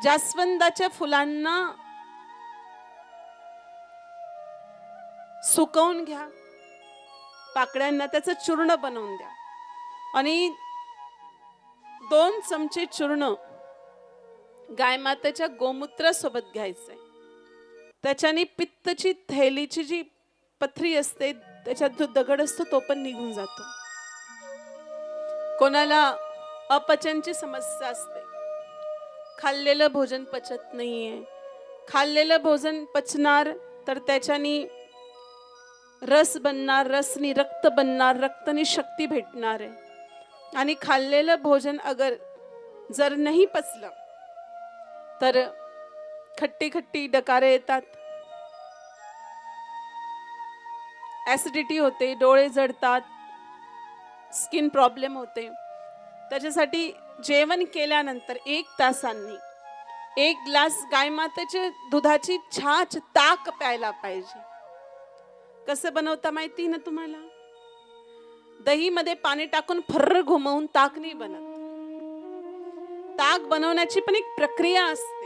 जास्वंदाच्या फुलांना सुकवून घ्या, पाकळ्यांना त्याचं चूर्ण बनवून द्या आणि 2 चमचे चूर्ण गाय मातेच्या गोमूत्र सोबत घ्यायचंय. त्याच्याने पित्तची थैलीची जी पथरी असते, त्याच्यात जो दगड असतो तो पण निघून जातो. कोणाला अपचनची समस्या असते, खाल्लेलं भोजन पचत नाहीये, खाल्लेलं भोजन पचणार तर त्याच्यानी रस बनणार, रसनी रक्त बनणार, रक्तनी शक्ती भेटणार आहे. आणि खाल्लेलं भोजन अगर जर नाही पचलं तर खट्टी खट्टी डकारे येतात, ऍसिडिटी होते, डोळे जळतात, स्किन प्रॉब्लेम होते. त्याच्यासाठी जेवण केल्यानंतर 1 तासांनी 1 ग्लास गाय मातेच्या दुधाची छाछ, ताक प्यायला पाहिजे. कसं बनवता माहिती ना तुम्हाला? दही मध्ये पाणी टाकून फर्र घुमवून ताक नाही बनत. ताक बनवण्याची पण एक प्रक्रिया असते.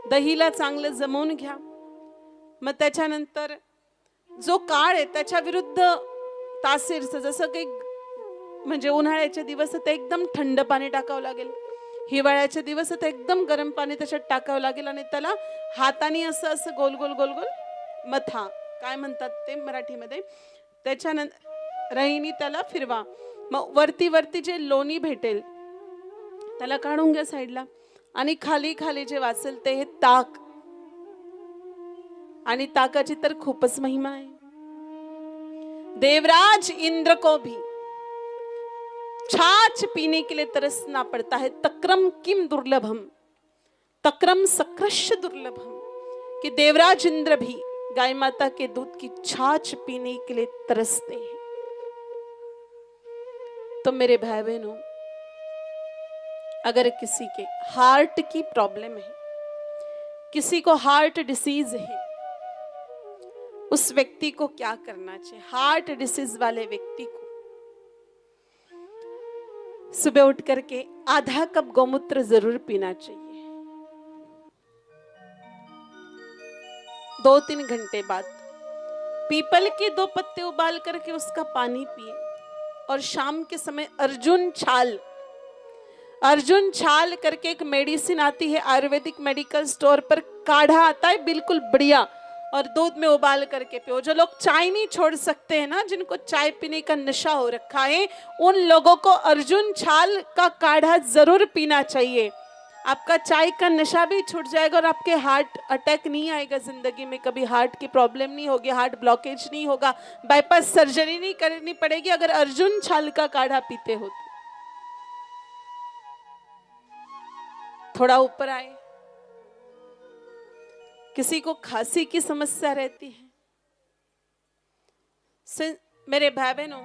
दहीला चांगलं जमवून घ्या, मग त्याच्यानंतर जो काळ आहे त्याच्या विरुद्ध तासीरचं, जसं काही म्हणजे उन्हाळ्याचे दिवस तर एकदम थंड पाणी टाकावं लागेल, हिवाळ्याचे दिवस तर एकदम गरम पाणी त्याच्यात टाकावं लागेल आणि त्याला हाताने असं असं गोल गोल गोल गोल मथा, काय म्हणतात ते मराठीमध्ये, त्याच्यानंतर रहीने त्याला फिरवा. मग वरती वरती जे लोणी भेटेल त्याला काढून घ्या साईडला आणि खाली खाली जे वाचेल ते हे ताक. आणि ताकाची तर खूपच महिमा आहे. देवराज इंद्र को भी छाछ पीने के लिए तरसना पड़ता है. तक्रम किम दुर्लभम, तक्रम सकृष्य दुर्लभम, कि देवराज इंद्र भी गाय माता के दूध की छाछ पीने के लिए तरसते हैं. तो मेरे भाई बहनों, अगर किसी के हार्ट की प्रॉब्लम है, किसी को हार्ट डिसीज है, उस व्यक्ति को क्या करना चाहिए? हार्ट डिसीज वाले व्यक्ति को सुबह उठ करके आधा कप गौमूत्र जरूर पीना चाहिए. 2-3 घंटे बाद पीपल के 2 पत्ते उबाल करके उसका पानी पिए. और शाम के समय अर्जुन छाल करके एक मेडिसिन आती है, आयुर्वेदिक मेडिकल स्टोर पर काढ़ा आता है बिल्कुल बढ़िया, और दूध में उबाल करके पियो. जो लोग चाय नहीं छोड़ सकते हैं ना, जिनको चाय पीने का नशा हो रखा है, उन लोगों को अर्जुन छाल का काढ़ा जरूर पीना चाहिए. आपका चाय का नशा भी छूट जाएगा और आपके हार्ट अटैक नहीं आएगा. जिंदगी में कभी हार्ट की प्रॉब्लम नहीं होगी, हार्ट ब्लॉकेज नहीं होगा, बाईपास सर्जरी नहीं करनी पड़ेगी अगर अर्जुन छाल का काढ़ा पीते हो. थोड़ा ऊपर आए, किसी को खांसी की समस्या रहती है. मेरे भाई बहनों,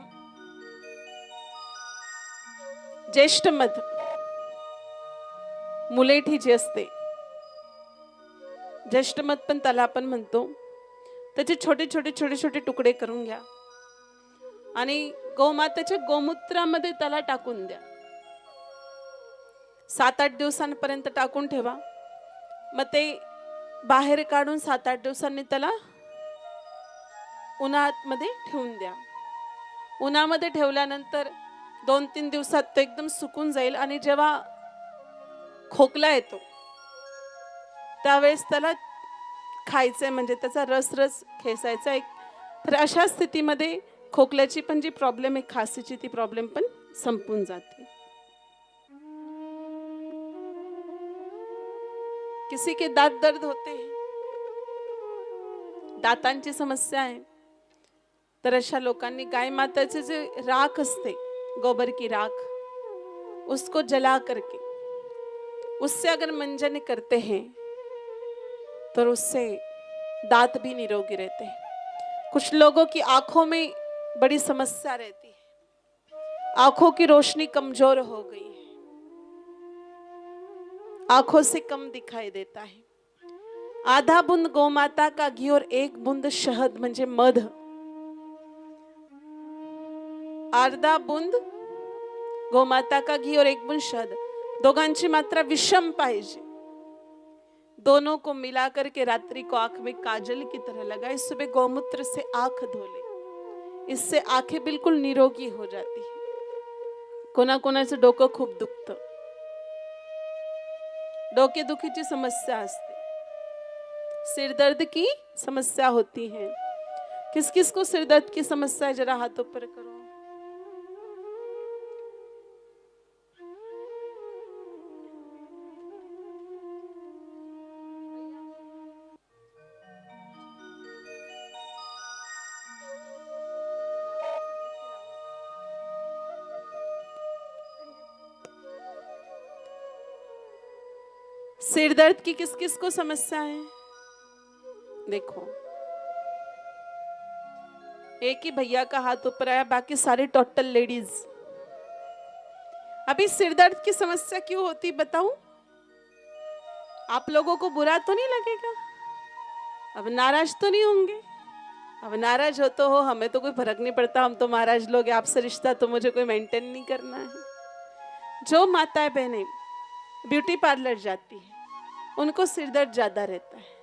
ज्येष्ठ मध मुलेठी जी असते, ज्येष्ठ मध पण त्याला आपण म्हणतो, त्याचे छोटे छोटे छोटे छोटे तुकडे करून घ्या आणि गोमातेच्या गोमूत्रामध्ये त्याला टाकून द्या. 7-8 दिवसांपर्यंत टाकून ठेवा. मग ते बाहेर काढून 7-8 दिवसांनी त्याला उन्हामध्ये ठेवून द्या. उन्हामध्ये ठेवल्यानंतर 2-3 दिवसात तो एकदम सुकून जाईल आणि जेव्हा खोकला येतो त्यावेळेस त्याला खायचंय, म्हणजे त्याचा रस खेचायचा. तर अशा स्थितीमध्ये खोकल्याची पण जी प्रॉब्लेम आहे, खासीची ती प्रॉब्लेम पण संपून जाते. किसी के दांत दर्द होते हैं, दातांची समस्या आहे, तर अशा लोकांनी गाय माताचे जे राख असते, गोबर की राख, उसको जला करके उससे अगर मंजन करते हैं तो उससे दांत भी निरोगी रहते हैं. कुछ लोगों की आंखों में बड़ी समस्या रहती है, आंखों की रोशनी कमजोर हो गई है, आंखों से कम दिखाई देता है. आधा बूंद गोमाता का घी और 1 बूंद शहद म्हणजे मध, आधा बूंद गोमाता का घी और 1 बूंद शहद, दोघांची मात्रा विषम पाहिजे. दोनों को मिला करके रात्रि को आंख में काजल की तरह लगाए, सुबह गौमूत्र से आंख धो ले, इससे आंखें बिल्कुल निरोगी हो जाती है. कोणाकोणाचं डोकं खूप दुखतं, डोकेदुखीची समस्या असते, सिरदर्द की समस्या होती है. किस किस को सिरदर्द की समस्या है, जरा हाथ ऊपर करो. सिर दर्द की किस किस को समस्या है? देखो, एक ही भैया का हाथ ऊपर आया, बाकी सारे टोटल लेडीज. अभी सिर दर्द की समस्या क्यों होती बताऊं? आप लोगों को बुरा तो नहीं लगेगा? अब नाराज तो नहीं होंगे? अब नाराज हो तो हो, हमें तो कोई फर्क नहीं पड़ता, हम तो महाराज लोग हैं, आपसे रिश्ता तो मुझे कोई मेंटेन नहीं करना है. जो माताएं बहनें ब्यूटी पार्लर जाती है, उनको सिर दर्द ज्यादा रहता है.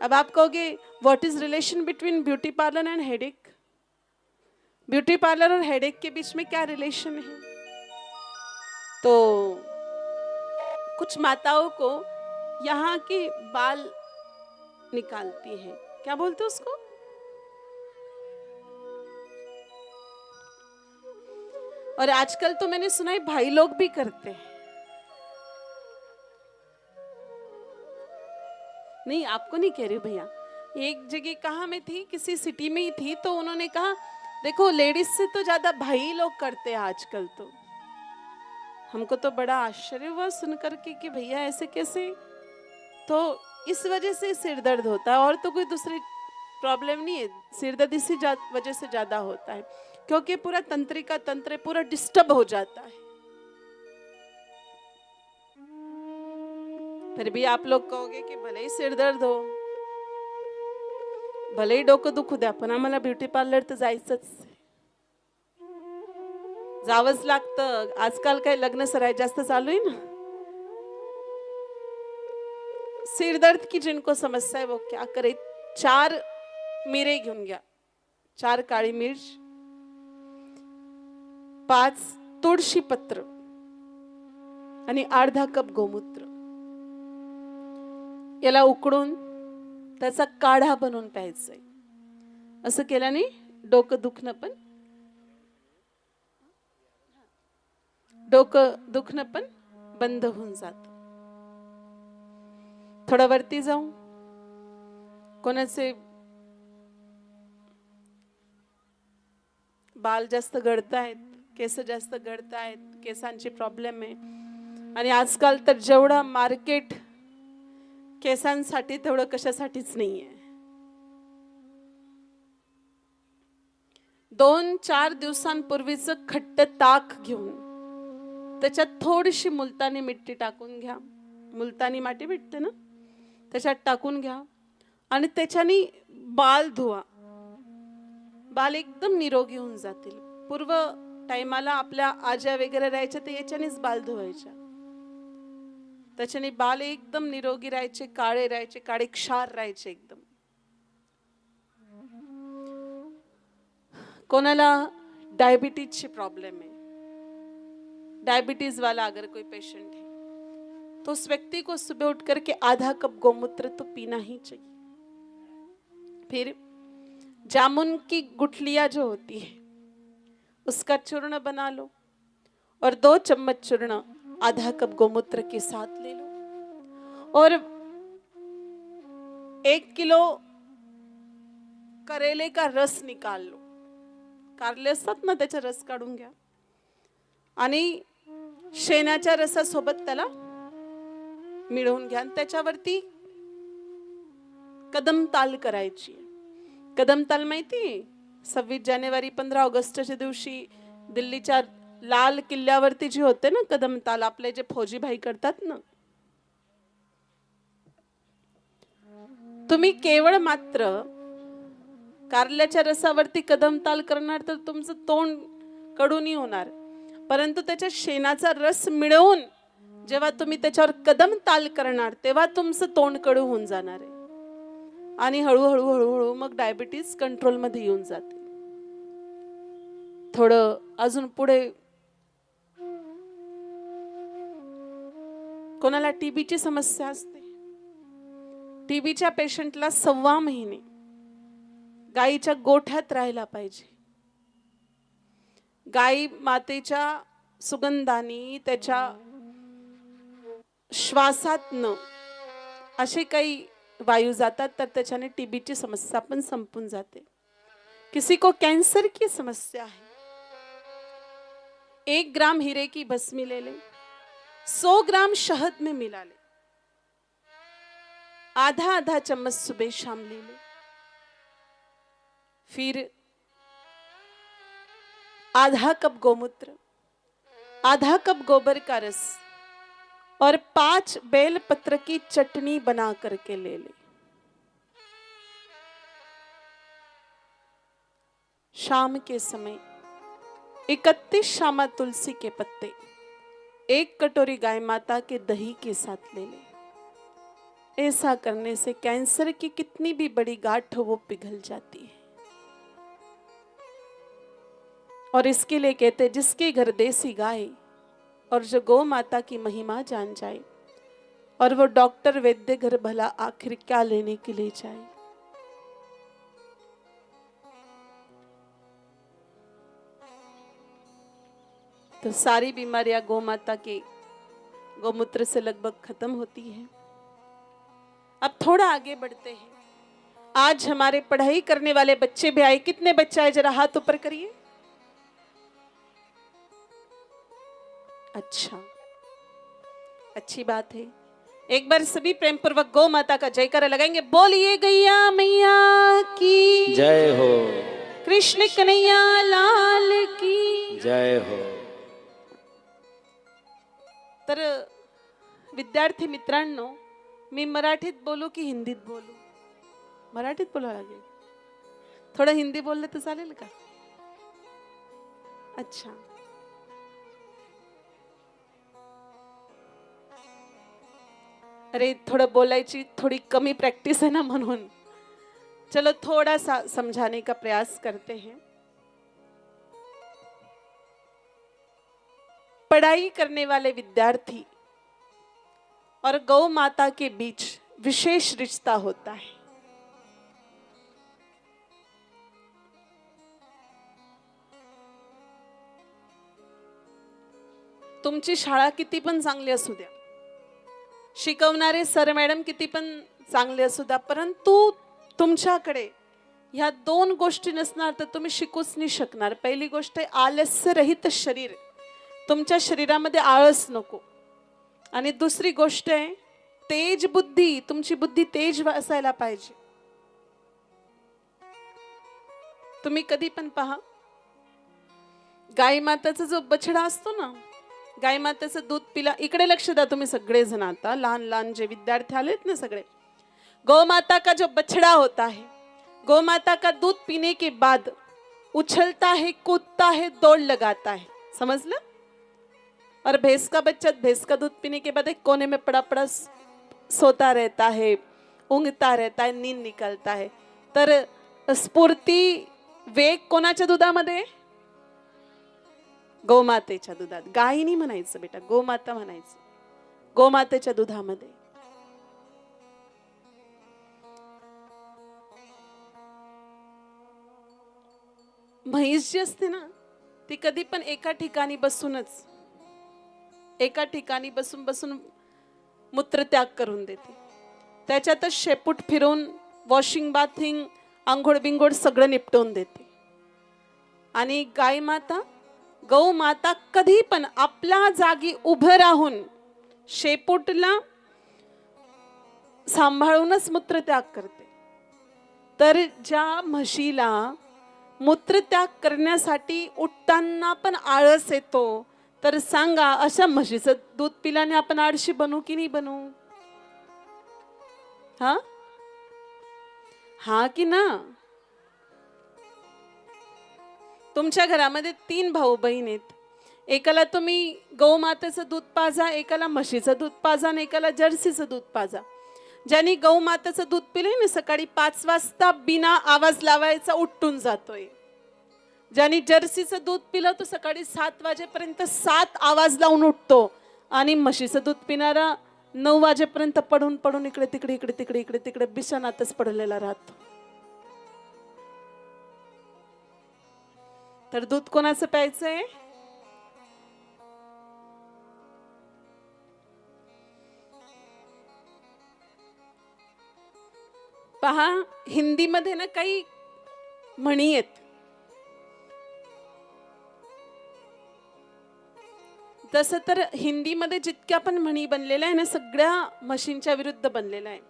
अब आप कहोगे, what is relation between beauty parlour end headache? Beauty parlour और हेडेक के बीच में क्या रिलेशन है? तो कुछ माताओं को यहाँ के बाल निकालती हैं, क्या बोलते हैं उसको? और आजकल तो मैंने सुना है भाई लोग भी करते हैं. नहीं, आपको नहीं कह रही भैया. एक जगह कहाँ मैं थी, किसी सिटी में ही थी, तो उन्होंने कहा देखो लेडीज से तो ज्यादा भाई लोग करते हैं आजकल. तो हमको तो बड़ा आश्चर्य हुआ सुनकर के कि भैया ऐसे कैसे. तो इस वजह से सिर दर्द होता है, और तो कोई दूसरी प्रॉब्लम नहीं है. सिर दर्द इसी वजह से ज्यादा होता है क्योंकि पूरा तंत्रिका तंत्र पूरा डिस्टर्ब हो जाता है. फिर भी आप लोग कहोगे की भले ही सिर दर्द हो, भले ही डोकं दुखू द्या, पण आम्हाला ब्युटी पार्लर तर जायचंच, जावंच लागतं. आजकाल काय लग्न सराई जास्त चालू आहे ना. सिर दर्द की जिनको समस्या है वो क्या करे, 4 मिरे घेऊन घ्या, 4 काळी मिर्च, 5 तुळशी पत्र आणि अर्धा कप गोमूत्र, याला उकडून त्याचा काढा बनवून प्यायचा आहे. असं केल्याने डोकं दुखणं पण बंद होऊन जातं. थोडं वरती जाऊ, कोणाचे बाल जास्त गळतायत, केस जास्त गळतायत, केसांची प्रॉब्लेम आहे. आणि आजकाल तर जेवढा मार्केट केसांसाठी तेवढं कशासाठीच नाहीये. 2-4 दिवसांपूर्वीच खट्ट ताक घेऊन त्याच्यात थोडीशी मुलतानी मिट्टी टाकून घ्या, मुलतानी माती भेटते ना, त्याच्यात टाकून घ्या आणि त्याच्यानी बाल धुवा. बाल एकदम निरोगी होऊन जातील. पूर्व टाइमाला आपल्या आज्या वगैरे राहायच्या ते याच्यानेच बाल धुवायच्या, त्याच्याने बाल एकदम निरोगी राहायचे, काळे राहायचे, काळे क्षार राहायचे एकदम. कोणाला डायबिटीजची प्रॉब्लेम है, डायबिटीज वाला अगर कोई पेशेंट है तो उस व्यक्ति को सुबह उठ करके आधा कप गोमूत्र तो पीना ही चाहिए. फिर जामुन की गुठलियां जो होती है उसका चूर्ण बना लो और 2 चम्मच चूर्ण आधा कप गोमूत्र के साथ ले लो और 1 किलो करेले का रस निकाल लो. कारले असतात ना, त्याचा रस काढून घ्या आणि शेणाच्या रसासोबत त्याला मिळवून घ्या. त्याच्यावरती कदम ताल करायची. कदम ताल माहिती? 26 जानेवारी 15 ऑगस्टच्या दिवशी दिल्लीच्या लाल किल्ल्यावरती जी होते ना कदम ताल, आपले जे फौजी भाई करतात ना, तुम्ही केवळ मात्र कारल्याच्या रसावरती कदम ताल करणार तर तुमचं तोंड कडू नाही होणार, परंतु त्याच्या शेणाचा रस मिळवून जेव्हा तुम्ही त्याच्यावर कदम ताल करणार तेव्हा तुमचं तोंड कडू होऊन जाणार आहे आणि हळूहळू हळूहळू मग डायबिटीज कंट्रोलमध्ये येऊन जाते. थोडं अजून पुढे कोणाला टीबीची समस्या असते. टीबीच्या पेशंटला 6 महिने गाईच्या गोठ्यात राहायला पाहिजे. गाई मातेच्या सुगंधाने त्याच्या श्वासातनं असे काही वायू जातात तर त्याच्याने टीबीची समस्या पण संपून जाते. किसी को कैंसर की समस्या है, 1 ग्राम हीरे की भस्मी ले ले, 100 ग्राम शहद में मिला ले, आधा आधा चम्मच सुबह शाम ले ले, फिर आधा कप गोमूत्र, आधा कप गोबर का रस और 5 बेल पत्र की चटनी बना करके ले ले. शाम के समय 31 शामा तुलसी के पत्ते 1 कटोरी गाय माता के दही के साथ ले ले. ऐसा करने से कैंसर की कितनी भी बड़ी गांठ हो वो पिघल जाती है. और इसके लिए कहते हैं जिसके घर देसी गाय और जो गौ माता की महिमा जान जाए और वो डॉक्टर वैद्य घर भला आखिर क्या लेने के लिए जाए. तो सारी बीमारियां गौ माता के गौमूत्र से लगभग खत्म होती है. अब थोड़ा आगे बढ़ते हैं. आज हमारे पढ़ाई करने वाले बच्चे भी आए. कितने बच्चे आए जरा हाथ ऊपर करिए. अच्छा, अच्छी बात है. एक बार सभी प्रेम पूर्वक गौ माता का जयकारा लगाएंगे. बोलिए गैया मैया की जय हो, कृष्ण कन्हैया लाल की जय हो. तर विद्यार्थी मित्रांनो, मी मराठीत बोलू की हिंदीत बोलू? मराठीत बोलावं लागेल. थोडं हिंदी बोललं तर चालेल का? अच्छा, अरे थोड़ा बोलायची थोड़ी कमी प्रैक्टिस है ना म्हणून. चलो थोड़ा सा समझाने का प्रयास करते हैं. पढ़ाई करने वाले विद्यार्थी और गौ माता के बीच विशेष रिश्ता होता है. तुमची शाळा किती पण चांगली असू द्या, शिकवणारे सर मॅडम किती पण चांगले असू द्या, परंतु तुमच्याकडे ह्या 2 गोष्टी नसणार तर तुम्ही शिकूच नाही शकणार. पहिली गोष्ट आहे आलस्य रहित शरीर. तुमच्या शरीरामध्ये आळस नको. आणि दुसरी गोष्ट आहे तेज बुद्धी. तुमची बुद्धी तेज असायला पाहिजे. तुम्ही कधी पण पहा, गाय माताचा जो बछडा असतो ना, गाय मातेचं दूध पिला. इकडे लक्ष द्या तुम्ही सगळे जण. आता लहान लहान जे विद्यार्थी आलेत ना सगळे, गौ माता का जो बछड़ा होता है, गौ माता का दूध पीने के बाद उछलता है, कूदता है, दौड़ लगाता है. समझ लो. और भैंस का बच्चा भैंस का दूध पीने के बाद एक कोने में पड़ा पड़ा सोता रहता है, ऊँगता रहता है, नींद निकलता है. तर स्फूर्ती वेग कोणाच्या दुधामध्ये? गोमातेच्या दुधात. गाय नाही म्हणायचं बेटा, गोमाता म्हणायचं. गोमातेच्या दुधामध्ये. म्हैस जी असते ना, ती कधी पण एका ठिकाणी बसून बसून मूत्रत्याग करून देते. त्याच्यातच शेपूट फिरून वॉशिंग बाथिंग आंघोळ बिंघोळ सगळं निपटवून देते. आणि गाय माता, गौ माता कधी पण आपल्या जागी उभं राहून शेपूटला सांभाळूनच मूत्रत्याग करते. तर ज्या म्हशीला मूत्रत्याग करण्यासाठी उठताना पण आळस येतो, तर सांगा अशा म्हशीचं दूध पिल्याने आपण आळशी बनू की नाही बनू? हा की ना? तुमच्या घरामध्ये 3 भाऊ बहीण आहेत. एकाला तुम्ही गौमातेचं दूध पाजा, एकाला म्हशीचं दूध पाजा आणि एकाला जर्सीचं दूध पाजा. ज्यांनी गौमातेचं दूध पिलंय ना सकाळी 5 वाजता बिना आवाज लावायचा उठून जातोय. ज्यांनी जर्सीचं दूध पिलं तो सकाळी 7 वाजेपर्यंत 7 आवाज लावून उठतो. आणि म्हशीचं दूध पिणारा 9 वाजेपर्यंत पडून पडून इकडे तिकडे इकडे तिकडे इकडे तिकडे बिछानातच पडलेला राहतो. तर दूध कोणाचं प्यायचंय? पहा, हिंदीमध्ये ना काही म्हणी आहेत. तसं तर हिंदीमध्ये जितक्या पण म्हणी बनलेल्या आहे ना सगळ्या मशीनच्या विरुद्ध बनलेल्या आहे.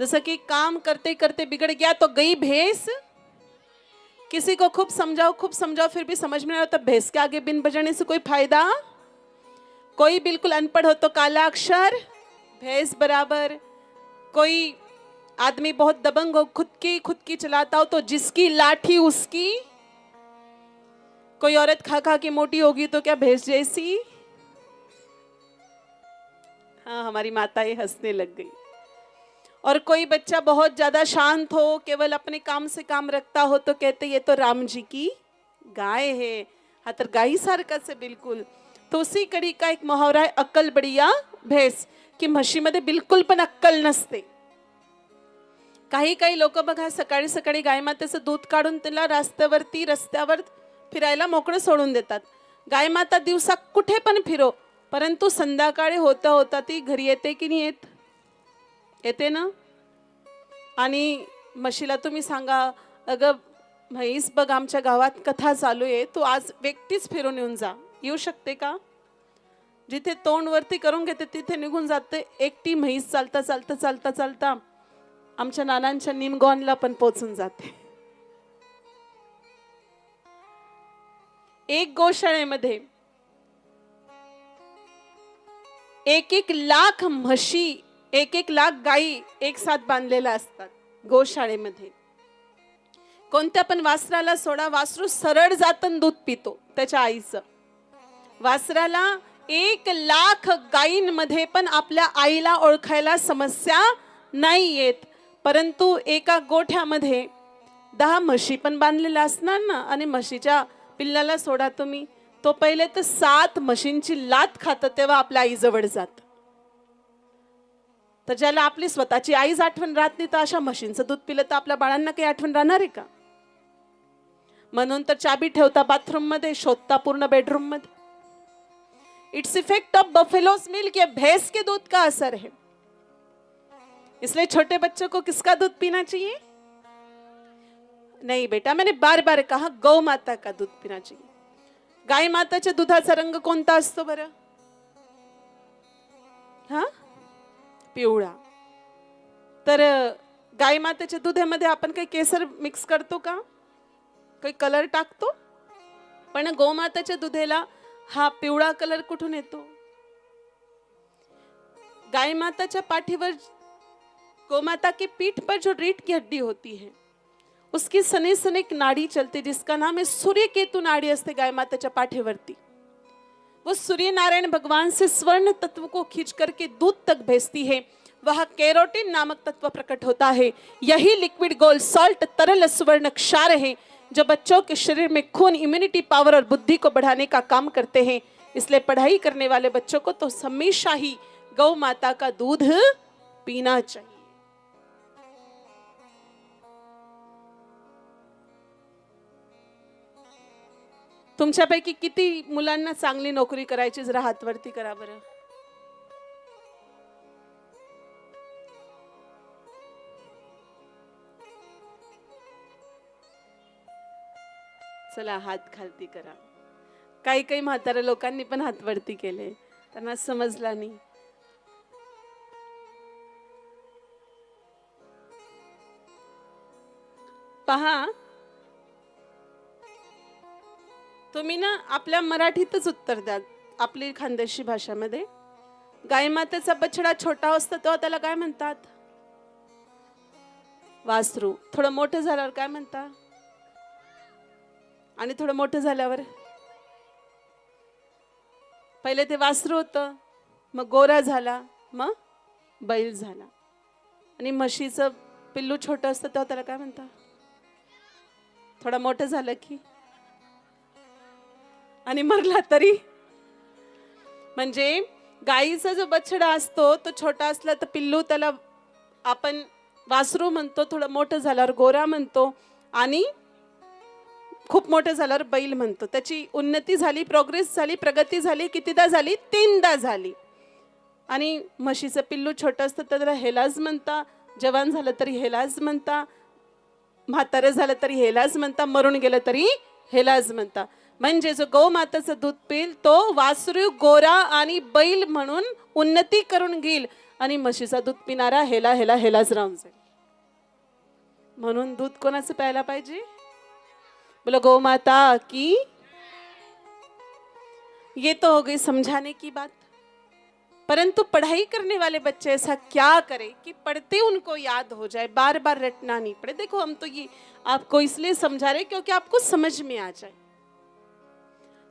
जसं की काम करते करते बिगड़ गया तो गई भैंस. किसी को खूब समझाओ फिर भी समझ में नहीं आता, भैंस के आगे बिन बजाने से कोई फायदा. कोई बिल्कुल अनपढ़ हो तो काला अक्षर भैंस बराबर. कोई आदमी बहुत दबंग हो, खुद की चलाता हो तो जिसकी लाठी उसकी. कोई औरत खा खा के मोटी होगी तो क्या भैंस जैसी. हाँ, हमारी माताएं हंसने लग गई. और कोई बच्चा बहुत ज्यादा शांत हो, केवल अपने काम से काम रखता हो तो कहते ये तो राम जी की गाय है. हा तर गाई सारखाच आहे बिलकुल. तो उसी कडी का एक मुहावरा आहे, अक्कल बडिया भैंस, की म्हशीमध्ये बिलकुल पण अक्कल नसते. काही काही लोक बघा सकाळी सकाळी गायमातेचं दूध काढून त्याला रस्त्यावर फिरायला मोकळं सोडून देतात. गायमाता दिवसा कुठे पण फिरो, परंतु संध्याकाळी होता होता ती घरी येते की नाही येत? येते ना. आणि म्हशीला तुम्ही सांगा, अगं म्हैस बघ आमच्या गावात कथा चालू आहे, तू आज व्यक्तीच फिरून येऊन जा. येऊ शकते का? जिथे तोंड वरती करून घेते तिथे निघून जाते. एकटी म्हैस चालता चालता चालता चालता आमच्या नानांच्या निमगॉनला पण पोहोचून जाते. एक गोशाळेमध्ये 1-1 लाख म्हशी, 1-1 लाख गायी एक साथ बांधलेल्या असतात गोशाळेमध्ये. कोणत्या पण वासराला सोडा, वासरू सरळ जातन दूध पितो त्याच्या आईचं. वासराला 1 लाख गायींमध्ये पण आपल्या आईला ओळखायला समस्या नाही येत. परंतु एका गोठ्यामध्ये 10 म्हशी पण बांधलेल्या असणार ना, आणि म्हशीच्या पिल्लाला सोडा तुम्ही, तो पहिले तर 7 म्हशींची लात खातं तेव्हा आपल्या आईजवळ जात. तर ज्याला आपली स्वतःची आईच आठवण राहत नाही, तर अशा म्हशींचं दूध पिलं तर आपल्या बाळांना काही आठवण राहणार आहे का? म्हणून तर चाबी ठेवता बाथरूम मध्ये, शोधता पूर्ण बेडरूम मध्ये. Its effect of buffaloes milk, ये भैंस के दूध का असर है. इसलिए छोटे बच्चों को किसका दूध पीना चाहिए? नहीं बेटा, मैंने बार बार कहा गौ माता का दूध पीना चाहिए. गाय माताच्या दुधाचा रंग कोणता असतो बरं? हा, पिवळा. तर गाय मातेच्या दुधामध्ये आपण काही केसर मिक्स करतो का? काही कलर टाकतो? पण गोमाताच्या दुधाला हा पिवळा कलर कुठून येतो? गाय माताच्या पाठीवर, गोमाता के पीठ पर जो रीढ़ की हड्डी होती है, उसकी सने सने एक नाड़ी चलती जिसका नाम है सूर्य केतु नाड़ी असते गाय माताच्या पाठीवरती. वो सूर्य नारायण भगवान से स्वर्ण तत्व को खींच करके दूध तक भेजती है. वह कैरोटीन नामक तत्व प्रकट होता है. यही लिक्विड गोल्ड सॉल्ट तरल स्वर्ण क्षार है जो बच्चों के शरीर में खून, इम्यूनिटी पावर और बुद्धि को बढ़ाने का काम करते हैं. इसलिए पढ़ाई करने वाले बच्चों को तो हमेशा ही गौ माता का दूध पीना चाहिए. तुमच्यापैकी किती मुलांना चांगली नोकरी करायची, जरा हात वरती करा बरं. चला हात खालती करा. काही काही म्हाताऱ्या लोकांनी पण हात वरती केले, त्यांना समजला नाही. पहा, तुम्ही ना आपल्या मराठीतच उत्तर द्या, आपली खानदेशी भाषामध्ये. गाय मातेचा बछडा छोटा असतो तेव्हा त्याला काय म्हणतात? वासरू. थोडं मोठं झाल्यावर काय म्हणतात? आणि थोडं मोठं झाल्यावर पहिले ते वासरू होतं, मग गोरा झाला, मग बैल झाला. आणि म्हशीचं पिल्लू छोटं असतं तेव्हा त्याला काय म्हणतात? थोडा मोठं झालं की, आणि मरला तरी. म्हणजे गाईचा जो बछडा असतो तो छोटा असला तर पिल्लू त्याला आपण वासरू म्हणतो, थोडं मोठं झाल्यावर गोरा म्हणतो, आणि खूप मोठं झाल्यावर बैल म्हणतो. त्याची उन्नती झाली, प्रोग्रेस झाली, प्रगती झाली. कितीदा झाली? 3दा झाली. आणि म्हशीचं पिल्लू छोटं असतं तर त्याला हेलाज म्हणता, जवान झालं तरी हेलाज म्हणता, म्हातारं झालं तरी हेलाज म्हणता, मरून गेलं तरी हेलाज म्हणता. म्हणजे जो गौमाताचं दूध पिल तो वासरू गोरा आणि बैल म्हणून उन्नती करून घेईल, आणि म्हशीचा दूध पिणारा हेलाज राहून जाईल. म्हणून दूध कोणाचं प्यायला पाहिजे? बोलो गौ माता की. ये तो हो गई समझाने की बात, परंतु पढ़ाई करने वाले बच्चे ऐसा क्या करें कि पढ़ते उनको याद हो जाए, बार बार रटना नहीं पड़े. देखो हम तो ये आपको इसलिए समझा रहे क्योंकि आपको समझ में आ जाए,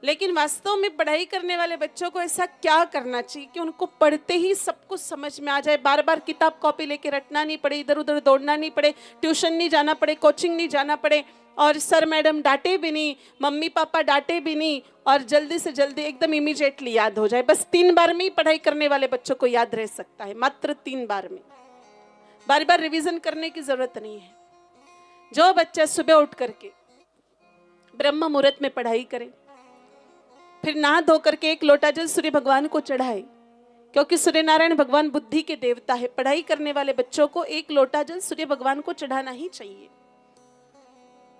लेकिन वास्तव में पढ़ाई करने वाले बच्चों को ऐसा क्या करना चाहिए कि उनको पढ़ते ही सब कुछ समझ में आ जाए, बार बार किताब कॉपी लेके रटना नहीं पड़े, इधर उधर दौड़ना नहीं पड़े, ट्यूशन नहीं जाना पड़े, कोचिंग नहीं जाना पड़े, और सर मैडम डांटे भी नहीं, मम्मी पापा डांटे भी नहीं, और जल्दी से जल्दी एकदम इमीडिएटली याद हो जाए. बस 3 बार में ही पढ़ाई करने वाले बच्चों को याद रह सकता है, मात्र 3 बार में. बार बार रिवीजन करने की जरूरत नहीं है. जो बच्चा सुबह उठ करके ब्रह्म मुहूर्त में पढ़ाई करे, फिर नहा धो करके 1 लोटा जल सूर्य भगवान को चढ़ाए, क्योंकि सूर्य नारायण भगवान बुद्धि के देवता है. पढ़ाई करने वाले बच्चों को 1 लोटा जल सूर्य भगवान को चढ़ाना ही चाहिए.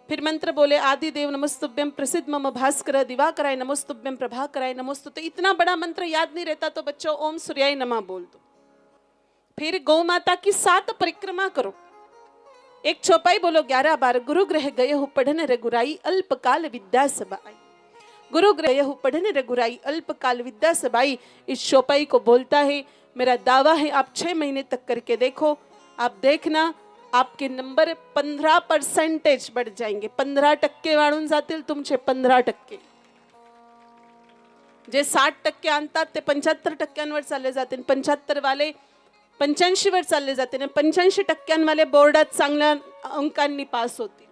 फिर मंत्र बोले, आदि देव नमस्तुभ्यम, प्रसिद्ध मम भास्कर, दिवाकराय नमस्तुभ्यम, प्रभाकराय नमस्तुते. इतना बड़ा मंत्र याद नहीं रहता तो बच्चों ओम सूर्याय नमः बोल दो. फिर गौ माता की 7 परिक्रमा करो. एक चौपाई बोलो 11 बार. गुरु ग्रह गए हो पढ़न रघुराई, अल्पकाल विद्या सबाई. गुरु ग्रह हो पढ़न रघुराई, अल्पकाल विद्या सबाई. इस चौपाई को बोलता है. मेरा दावा है आप 6 महीने तक करके देखो, आप देखना आपके नंबर 15% बढ़ जाएंगे. 15% वाढून जातील तुमचे. 15%. जे 60% आणतात ते 75%वर चालले जातील. 75 वाले 85 वर चालले जातील. 85% वाले बोर्डात चांगल्या अंकांनी पास होतील.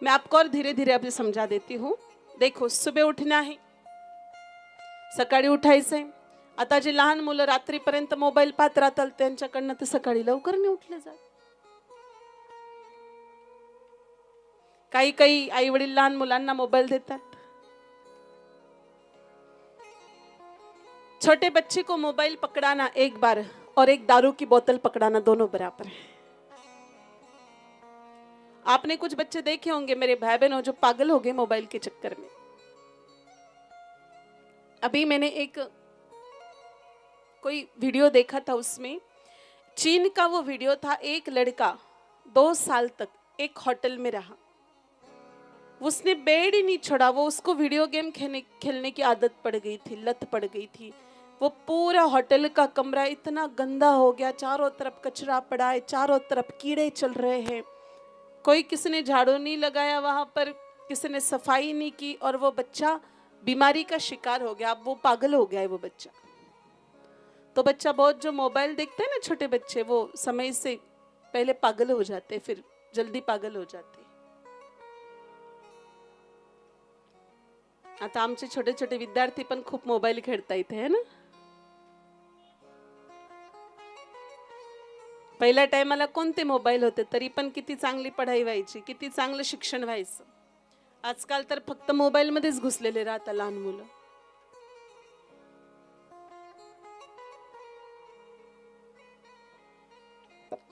मैं आपको और धीरे धीरे अभी समझा देती हूँ. देखो, सुबह उठना है, सकाळी उठायचंय. आता जे लहान मुलं रात्रीपर्यंत मोबाईल पाहत राहतात त्यांच्याकडनं तर सकाळी लवकर नाही उठले जात. काही काही आई वडील लहान मुलांना मोबाईल देतात. छोटे बच्चे को मोबाइल पकड़ाना 1 बार और एक दारू की बोतल पकड़ाना दोनों बराबर है. आपने कुछ बच्चे देखे होंगे मेरे भाई बहन जो पागल हो गए मोबाइल के चक्कर में. अभी मैंने एक कोई वीडियो देखा था, उसमें चीन का वो वीडियो था. एक लड़का 2 साल तक एक होटल में रहा. उसने बेड ही नहीं छोड़ा. वो उसको वीडियो गेम खेलने की आदत पड़ गई थी, लत पड़ गई थी. वो पूरा होटल का कमरा इतना गंदा हो गया, चारों तरफ कचरा पड़ा है, चारों तरफ कीड़े चल रहे हैं. कोई किसी ने झाड़ू नहीं लगाया वहां पर, किसी ने सफाई नहीं की, और वो बच्चा बीमारी का शिकार हो गया. अब वो पागल हो गया है वो बच्चा. तो बच्चा बहुत जो मोबाइल देखते हैं ना छोटे बच्चे, वो समय से पहले पागल हो जाते, फिर जल्दी पागल हो जाते. आता आमचे छोटे छोटे विद्यार्थी पण खूप मोबाईल खेळता इथे है ना. पहिल्या टायमाला कोणते मोबाईल होते तरी पण किती चांगली पढाई व्हायची, किती चांगलं शिक्षण व्हायचं. आजकाल तर फक्त मोबाईल मध्येच घुसलेले राहतात लहान मुलं.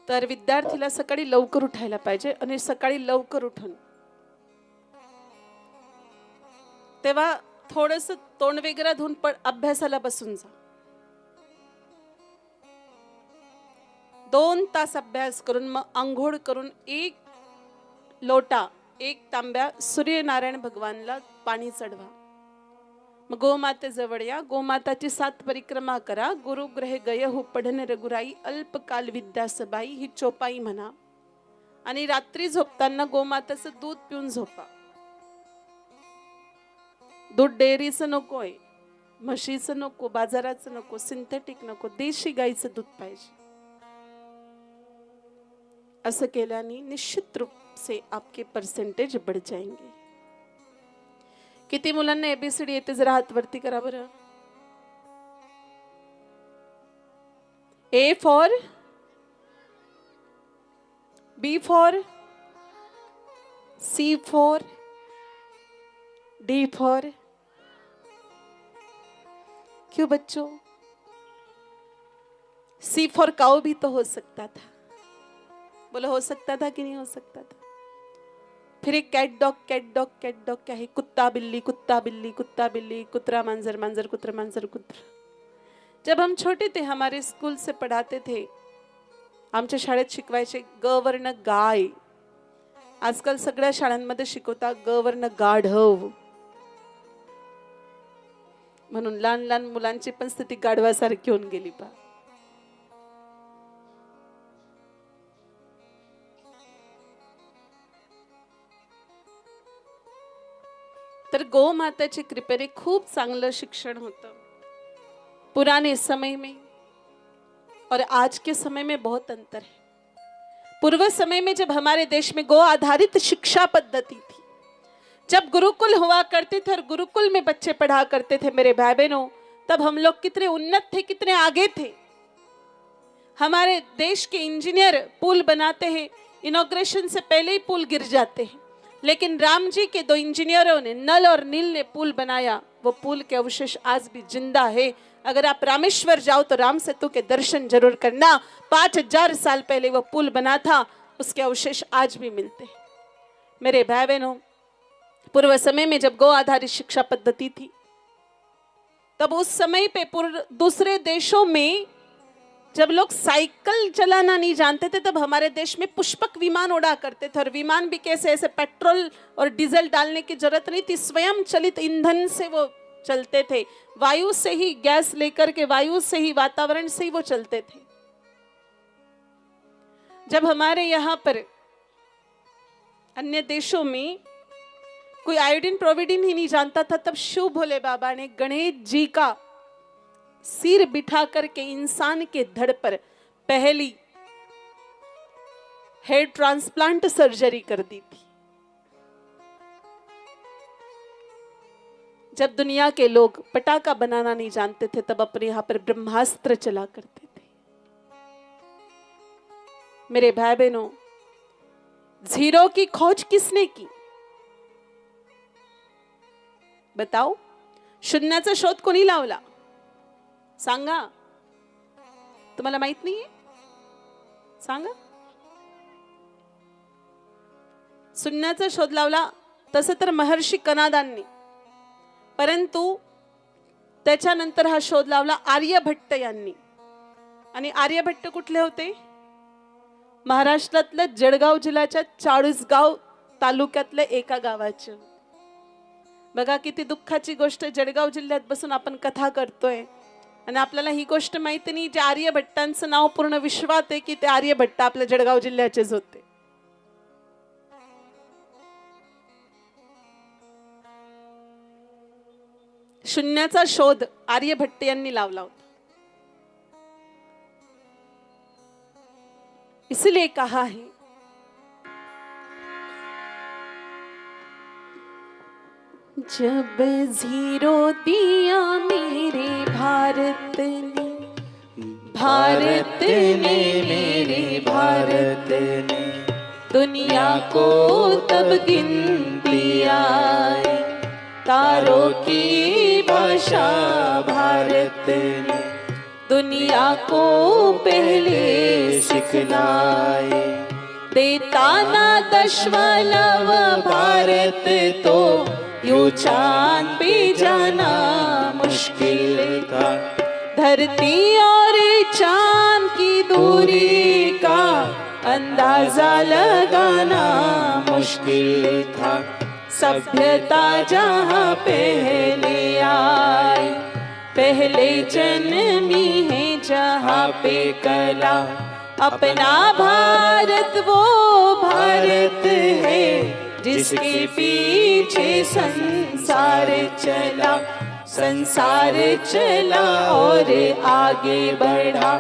तर विद्यार्थीला सकाळी लवकर उठायला पाहिजे, आणि सकाळी लवकर उठून तेव्हा थोडंसं तोंड वगैरे धुवून अभ्यासाला बसून जा. 2 तास अभ्यास करून मग आंघोळ करून 1 लोटा 1 तांब्या सूर्यनारायण भगवानला पाणी चढवा. मग गोमातेजवळ या, गोमाताची 7 परिक्रमा करा. गुरु ग्रह गय हो पढन रघुराई, अल्पकाल विद्या सबाई ही चोपाई म्हणा. आणि रात्री झोपताना गोमाताचं दूध पिऊन झोपा. दूध डेअरीचं नको आहे, म्हशीचं नको, बाजाराचं नको, सिंथेटिक नको, देशी गाईचं दूध पाहिजे. असं केल्याने निश्चित रूप से आपके परसेंटेज बढ़ जाएंगे. किती मुलांना एबीसीडी येते जरा हात वरती करा बरं. A for, B for, C for, D for. क्यों बच्चों? सी फॉर काउ भी तो हो सकता था. बोलो हो सकता था कि नहीं हो सकता था? फिर एक cat dog, cat dog, cat dog क्या है? कुत्ता बिल्ली, कुत्ता बिल्ली, कुत्ता बिल्ली, कुतरा मांजर, मांजर कुतरा, मांजर कुतरा. जब हम छोटे थे, हमारे स्कूल से पढ़ाते थे, आमच्या शाळेत शिकवायचे ग वर्ण गाय. आजकाल सगळ्या शाळांमध्ये शिकवता ग वर्ण गाढव. म्हणून लहान लहान मुलांची पण स्थिती गाढवासारखी होऊन गेली पा. तर गौ माताची कृपेने खूप चांगलं शिक्षण होतं पुराने समय में, और आज के समय में बहुत अंतर है. पूर्व समय में जब हमारे देश में गौ आधारित शिक्षा पद्धति थी, जब गुरुकुल हुआ करते थे और गुरुकुल में बच्चे पढ़ा करते थे मेरे भाई बहनों, तब हम लोग कितने उन्नत थे, कितने आगे थे. हमारे देश के इंजीनियर पुल बनाते हैं, इनॉग्रेशन से पहले ही पुल गिर जाते हैं, लेकिन राम जी के 2 इंजीनियरों ने, नल और नील ने पुल बनाया. वो पुल के अवशेष आज भी जिंदा है. अगर आप रामेश्वर जाओ तो राम सेतु के दर्शन जरूर करना. 5000 साल पहले वो पुल बना था, उसके अवशेष आज भी मिलते हैं. मेरे भाई बहनों, पूर्व समय में जब गौ आधारित शिक्षा पद्धति थी, तब उस समय पे दूसरे देशों में जब लोग साइकिल चलाना नहीं जानते थे, तब हमारे देश में पुष्पक विमान उड़ा करते थे. और विमान भी कैसे? ऐसे पेट्रोल और डीजल डालने की जरूरत नहीं थी, स्वयं चलित ईंधन से वो चलते थे. वायु से ही गैस लेकर के, वायु से ही, वातावरण से ही वो चलते थे. जब हमारे यहाँ पर अन्य देशों में कोई आयोडीन प्रोविडीन ही नहीं जानता था, तब शिव भोले बाबा ने गणेश जी का सिर बिठा करके इंसान के धड़ पर पहली हेयर ट्रांसप्लांट सर्जरी कर दी थी. जब दुनिया के लोग पटाखा बनाना नहीं जानते थे, तब अपने यहां पर ब्रह्मास्त्र चला करते थे. मेरे भाई बहनों, जीरो की खोज किसने की? बताओ. शून्याचा शोध कोणी लावला? सांगा. तुम्हाला माहित नाहीये? सांगा. शून्याचा शोध लावला तसं तर महर्षी कनादांनी, परंतु त्याच्यानंतर हा शोध लावला आर्यभट्ट यांनी. आणि आर्यभट्ट कुठले होते? महाराष्ट्रातल्या जळगाव जिल्ह्याच्या चाळीसगाव तालुक्यातल्या एका गावाचे. बघा किती दुःखाची गोष्ट. जळगाव जिल्ह्यात बसून आपण कथा करतोय आणि आपल्याला ही गोष्ट माहिती नाही, जे आर्यभट्टांचं नाव पूर्ण विश्वात आहे की ते आर्यभट्ट आपल्या जळगाव जिल्ह्याचेच होते. शून्याचा शोध आर्यभट्ट यांनी लावला होता. इसलिए कहा है जब जीरो दिया मेरे भारत ने, भारत ने, मेरे भारत ने, दुनिया को तब गिनती आई, तारों की भाषा भारत ने दुनिया को पहले सिखलाई. देता ना दशमलव भारत तो यूं चांद पे जाना मुश्किल था. धरती और चांद की दूरी का अंदाजा लगाना मुश्किल था. सभ्यता जहाँ पहले आई, पहले जन्मी है जहाँ पे कला. अपना भारत वो भारत है जिसके पीछे संसार चला, संसार चला और आगे बढ़ा,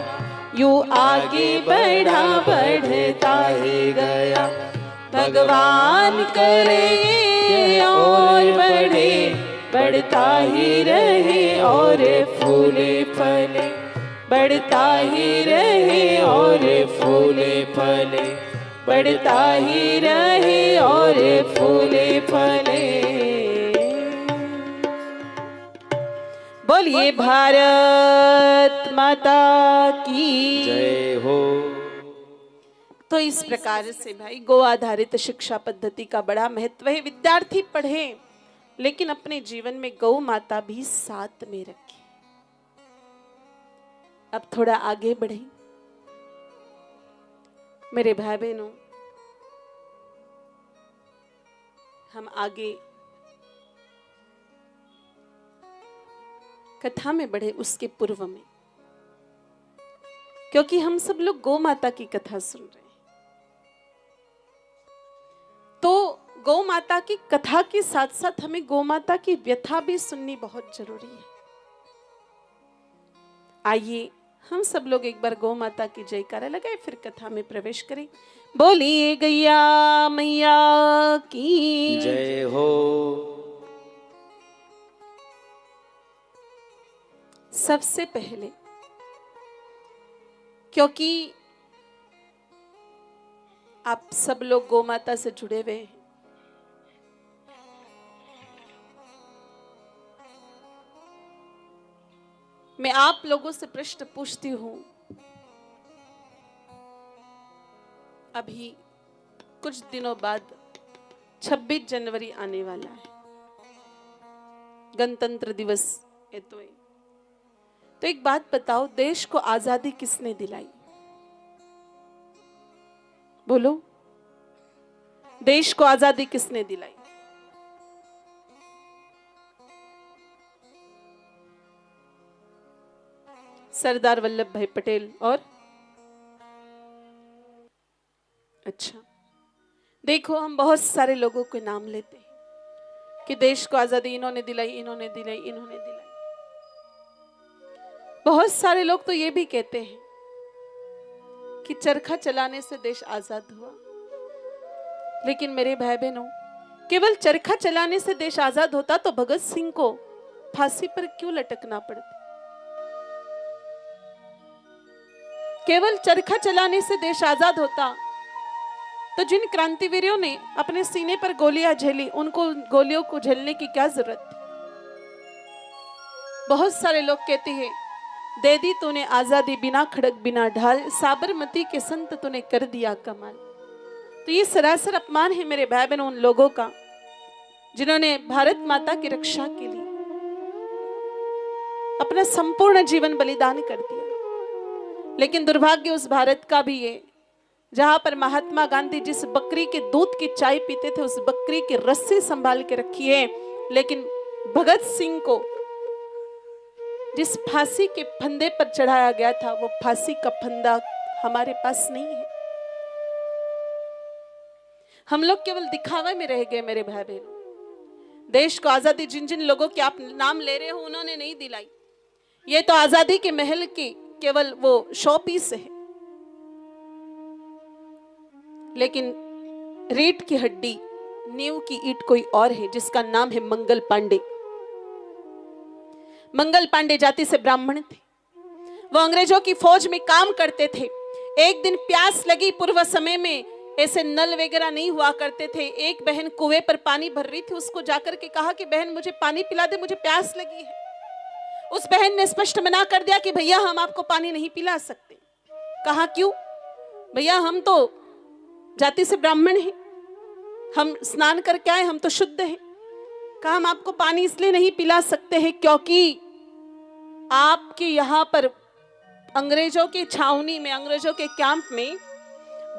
यूं आगे बढ़ा बढ़ता ही गया। भगवान करे और बढ़े, बढ़ता ही रहे और फूले फले, बढ़ता ही रहे और फूले फले, बढ़ता ही रहे और फूले फले। बोलिए भारत माता की जय हो। तो इस प्रकार से भाई गो आधारित शिक्षा पद्धति का बड़ा महत्व है। विद्यार्थी पढ़े लेकिन अपने जीवन में गौ माता भी साथ में रखे। अब थोड़ा आगे बढ़े मेरे भाई बहनों, हम आगे कथा में बढ़े उसके पूर्व में, क्योंकि हम सब लोग गौ माता की कथा सुन रहे हैं, तो गौ माता की कथा के साथ साथ हमें गौ माता की व्यथा भी सुननी बहुत जरूरी है। आइए हम सब लोग एक बार गौ माता की जयकारा लगाए, फिर कथा में प्रवेश करें। बोलिए गैया मैया की जय हो। सबसे पहले, क्योंकि आप सब लोग गौ माता से जुड़े हुए हैं, मैं आप लोगों से प्रश्न पूछती हूं। अभी कुछ दिनों बाद 26 जनवरी आने वाला है, गणतंत्र दिवस है। तो एक बात बताओ, देश को आजादी किसने दिलाई? बोलो, देश को आजादी किसने दिलाई? सरदार वल्लभ भाई पटेल। और अच्छा, देखो हम बहुत सारे लोगों के नाम लेते हैं कि देश को आजादी इन्होंने दिलाई, इन्होंने दिलाई, इन्होंने दिलाई। बहुत सारे लोग तो ये भी कहते हैं कि चरखा चलाने से देश आजाद हुआ। लेकिन मेरे भाई बहनों, केवल चरखा चलाने से देश आजाद होता तो भगत सिंह को फांसी पर क्यों लटकना पड़ता? केवल चरखा चलाने से देश आजाद होता तो जिन क्रांतिवीरों ने अपने सीने पर गोलियां झेली, उनको गोलियों को झेलने की क्या जरूरत थी? बहुत सारे लोग कहते हैं, दे दी तूने आजादी बिना खड़क बिना ढाल, साबरमती के संत तूने कर दिया कमाल। तो ये सरासर अपमान है मेरे भाई बहनों उन लोगों का जिन्होंने भारत माता की रक्षा के लिए अपना संपूर्ण जीवन बलिदान कर दिया। लेकिन दुर्भाग्य उस भारत का भी है जहां पर महात्मा गांधी जिस बकरी के दूध की चाय पीते थे, उस बकरी की रस्सी संभाल के रखी है, लेकिन भगत सिंह को जिस फांसी के फंदे पर चढ़ाया गया था, वो फांसी का फंदा हमारे पास नहीं है। हम लोग केवल दिखावे में रह गए मेरे भाई बहनों। देश को आजादी जिन जिन लोगों के आप नाम ले रहे हो, उन्होंने नहीं दिलाई। ये तो आजादी के महल की केवल वो शो पीस है। लेकिन रीढ़ की हड्डी, नींव की ईंट कोई और है, जिसका नाम है मंगल पांडे। मंगल पांडे जाति से ब्राह्मण थे। वो अंग्रेजों की फौज में काम करते थे। एक दिन प्यास लगी, पूर्व समय में ऐसे नल वगैरह नहीं हुआ करते थे। एक बहन कुएं पर पानी भर रही थी, उसको जाकर के कहा कि बहन मुझे पानी पिला दे, मुझे प्यास लगी है। उस बहन ने स्पष्ट मना कर दिया कि भैया हम आपको पानी नहीं पिला सकते। कहा क्यों? भैया हम तो जाति से ब्राह्मण हैं, हम स्नान करके आए, हम तो शुद्ध हैं। कहा हम आपको पानी इसलिए नहीं पिला सकते हैं क्योंकि आपके यहाँ पर अंग्रेजों की छावनी में, अंग्रेजों के कैंप में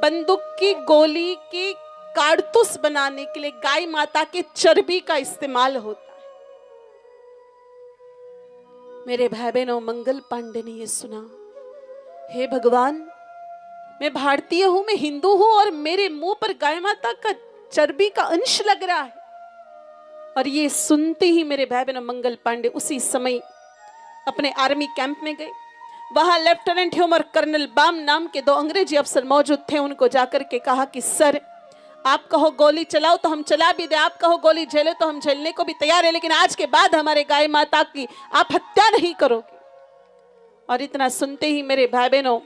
बंदूक की गोली की कारतूस बनाने के लिए गाय माता के चर्बी का इस्तेमाल होता है। मेरे भाई बहनों, मंगल पांडे ने यह सुना, हे भगवान, मैं भारतीय हूं, मैं हिंदू हूं और मेरे मुंह पर गाय माता का चर्बी का अंश लग रहा है। और ये सुनते ही मेरे भाई बहनों मंगल पांडे उसी समय अपने आर्मी कैंप में गए। वहां लेफ्टिनेंट ह्यूम और कर्नल बाम नाम के 2 अंग्रेजी अफसर मौजूद थे। उनको जाकर के कहा कि सर, आप कहो गोली चलाओ तो हम चला भी दे, आप कहो गोली झेलो तो हम झेलने को भी तैयार है, लेकिन आज के बाद हमारे गाय माता की आप हत्या नहीं करोगे। और इतना सुनते ही मेरे भाई बहनों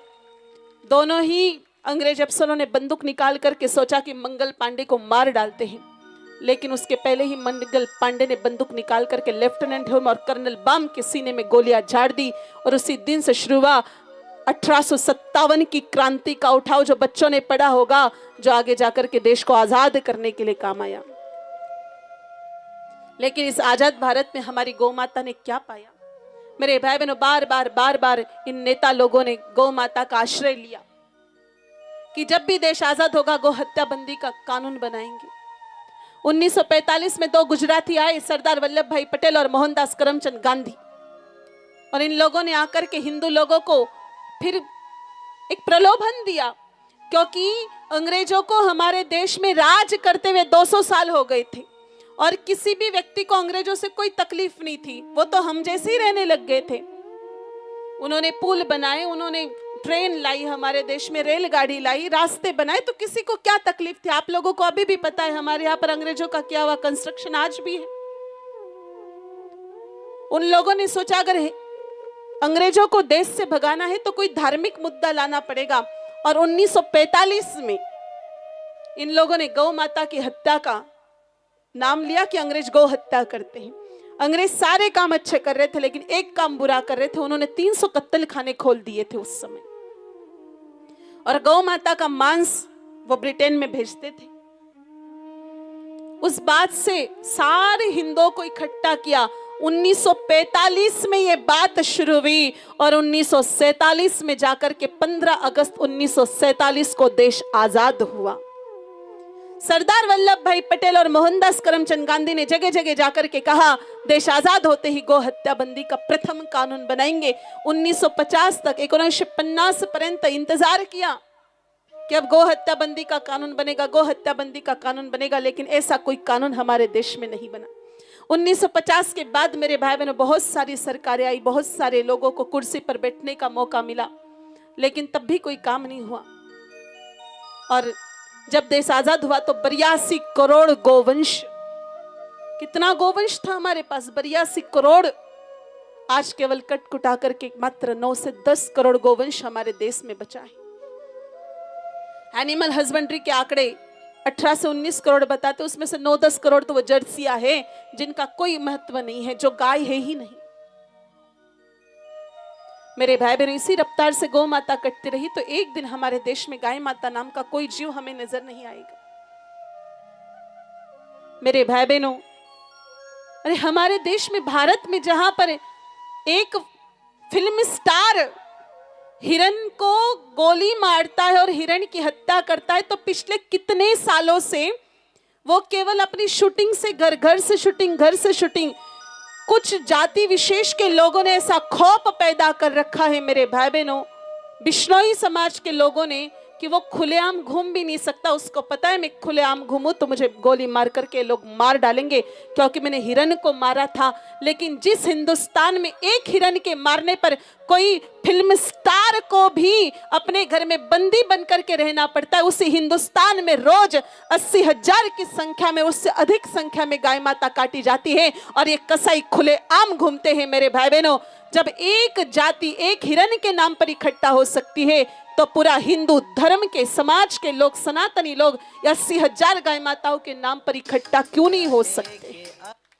दोनों ही अंग्रेज अफसरों ने बंदूक निकाल करके सोचा कि मंगल पांडे को मार डालते हैं, लेकिन उसके पहले ही मंगल पांडे ने बंदूक निकाल करके लेफ्टिनेंट ह्यूम और कर्नल बाम के सीने में गोलियां झाड़ दी। और उसी दिन से शुरू हुआ 1857 की क्रांति का उठाव, जो बच्चों ने पढ़ा होगा, जो आगे जाकर के देश को आजाद करने के लिए काम आया। लेकिन इस आजाद भारत में हमारी गौ माता ने क्या पाया? मेरे भाई बहनों बार बार इन नेता लोगों ने गौ माता का आश्रय लिया कि जब भी देश आजाद होगा गौ हत्या बंदी का कानून बनाएंगे। 1945 में 2 गुजराती आए, सरदार वल्लभ भाई पटेल और मोहनदास करमचंद गांधी, और इन लोगों ने आकर के हिंदू लोगों को फिर एक प्रलोभन दिया, क्योंकि अंग्रेजों को हमारे देश में राज करते हुए 200 साल हो गए थे और किसी भी व्यक्ति को अंग्रेजों से कोई तकलीफ नहीं थी, वो तो हम जैसे ही रहने लग गए थे। उन्होंने पुल बनाए, उन्होंने ट्रेन लाई, हमारे देश में रेलगाड़ी लाई, रास्ते बनाए, तो किसी को क्या तकलीफ थी? आप लोगों को अभी भी पता है हमारे यहाँ पर अंग्रेजों का क्या हुआ कंस्ट्रक्शन आज भी है। उन लोगों ने सोचा अगर अंग्रेजों को देश से भगाना है तो कोई धार्मिक मुद्दा लाना पड़ेगा, और 1945 में इन लोगों ने गौ माता की हत्या का नाम लिया कि अंग्रेज गौ हत्या करते हैं। अंग्रेज सारे काम अच्छे कर रहे थे, लेकिन एक काम बुरा कर रहे थे। उन्होंने 300 कत्ल खाने खोल दिए थे उस समय, और गौ माता का मांस वो ब्रिटेन में भेजते थे। उस बात से सारे हिंदुओं को इकट्ठा किया। 1945 में ये बात शुरू हुई और 1947 में जाकर के 15 अगस्त 1947 को देश आजाद हुआ। सरदार वल्लभ भाई पटेल और मोहनदास करमचंद गांधी ने जगह जगह जाकर के कहा देश आजाद होते ही गो हत्या बंदी का प्रथम कानून बनाएंगे। 1950 तक 1950 पर्यंत इंतजार किया कि अब गो हत्या बंदी का कानून बनेगा, गो हत्या बंदी का कानून बनेगा, लेकिन ऐसा कोई कानून हमारे देश में नहीं बना। 1950 के बाद मेरे भाई बहनों बहुत सारी सरकारें आई, बहुत सारे लोगों को कुर्सी पर बैठने का मौका मिला, लेकिन तब भी कोई काम नहीं हुआ। और जब देश आजाद हुआ तो 82 करोड़ गोवंश, कितना गोवंश था हमारे पास, 82 करोड़। आज केवल कट कुटा करके मात्र 9 से 10 करोड़ गोवंश हमारे देश में बचा है। एनिमल हस्बेंड्री के आंकड़े 18 से 19 करोड़ बताते, उसमें से 9-10 करोड़ तो वो जर्सियां है जिनका कोई महत्व नहीं है, जो गाय है ही नहीं। मेरे भाई बहनों, इसी रफ्तार से गौ माता कटती रही तो एक दिन हमारे देश में गाय माता नाम का कोई जीव हमें नजर नहीं आएगा। मेरे भाई बहनों, अरे हमारे देश में, भारत में, जहां पर एक फिल्म स्टार हिरण को गोली मारता है और हिरण की हत्या करता है, तो पिछले कितने सालों से वो केवल अपनी शूटिंग से घर से शूटिंग, कुछ जाति विशेष के लोगों ने ऐसा खौफ पैदा कर रखा है मेरे भाई बहनों, बिश्नोई समाज के लोगों ने, कि वो खुलेआम घूम भी नहीं सकता। उसको पता है मैं खुलेआम घूमूं तो मुझे गोली मार करके लोग मार डालेंगे, क्योंकि मैंने हिरण को मारा था। लेकिन जिस हिंदुस्तान में एक हिरण के मारने पर कोई फिल्म स्टार को भी अपने घर में बंदी बन करके रहना पड़ता है, उसी हिंदुस्तान में रोज 80,000 की संख्या में, उससे अधिक संख्या में गाय माता काटी जाती है और ये कसाई खुलेआम घूमते हैं। मेरे भाई बहनों, जब एक जाति एक हिरण के नाम पर इकट्ठा हो सकती है तो पूरा हिंदू धर्म के समाज के लोग, सनातनी लोग 80,000 गाय माताओं के नाम पर इकट्ठा क्यों नहीं हो सकते?